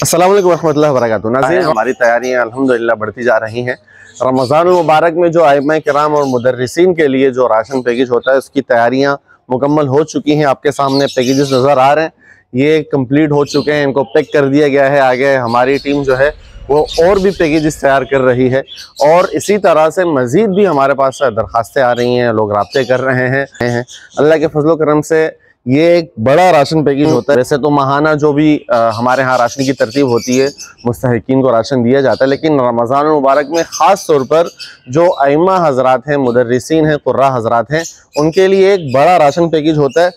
अस्सलाम वालेकुम रहमतुल्लाहि व बरकातुहू। नाज़रीन, हमारी तैयारियां अल्हम्दुलिल्लाह बढ़ती जा रही हैं। रमज़ान मुबारक में जो आइम्मा किराम और मुदर्रिसीन के लिए जो राशन पैकेज होता है उसकी तैयारियां मुकम्मल हो चुकी हैं। आपके सामने पैकेजेस नज़र आ रहे हैं, ये कंप्लीट हो चुके हैं, इनको पैक कर दिया गया है। आगे हमारी टीम जो है वो और भी पैकेजेस तैयार कर रही है और इसी तरह से मज़ीद भी हमारे पास दरख्वास्तें आ रही हैं, लोग राब्ते कर रहे हैं। अल्लाह के फजलो करम से ये एक बड़ा राशन पैकेज होता है। वैसे तो माहाना जो भी हमारे यहाँ राशन की तरतीब होती है, मुस्तहिकीन को राशन दिया जाता है, लेकिन रमज़ान मुबारक में ख़ास तौर पर जो आइम्मा हजरात हैं, मुदर्रिसीन हैं, कुर्रा हजरात हैं, उनके लिए एक बड़ा राशन पैकेज होता है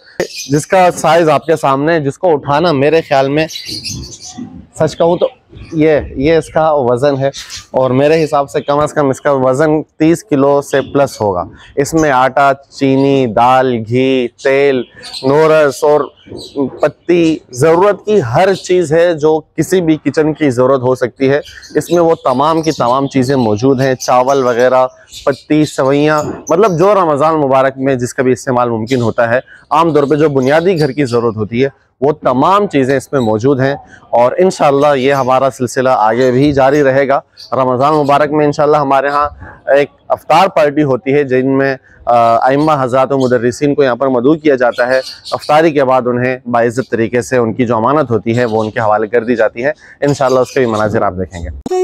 जिसका साइज़ आपके सामने है, जिसको उठाना मेरे ख्याल में, सच कहूँ तो ये इसका वज़न है और मेरे हिसाब से कम से कम इसका वज़न 30 किलो से प्लस होगा। इसमें आटा, चीनी, दाल, घी, तेल, नोरस और पत्ती, ज़रूरत की हर चीज़ है जो किसी भी किचन की ज़रूरत हो सकती है। इसमें वो तमाम की तमाम चीज़ें मौजूद हैं, चावल वगैरह, पत्ती, सवैयाँ, मतलब जो रमज़ान मुबारक में जिसका भी इस्तेमाल मुमकिन होता है, आम तौर पे जो बुनियादी घर की ज़रूरत होती है वो तमाम चीज़ें इसमें मौजूद हैं। और इंशाल्लाह ये हमारा सिलसिला आगे भी जारी रहेगा। रमज़ान मुबारक में इंशाल्लाह हमारे यहाँ एक अफ्तार पार्टी होती है जिनमें आइम्मा हज़रात और मुदर्रिसीन को यहाँ पर मदऊ किया जाता है। अफ्तारी के बाद उन्हें बाइज़्ज़त तरीके से उनकी जो अमानत होती है वो उनके हवाले कर दी जाती है। इंशाल्लाह उसके भी मनाज़िर आप देखेंगे।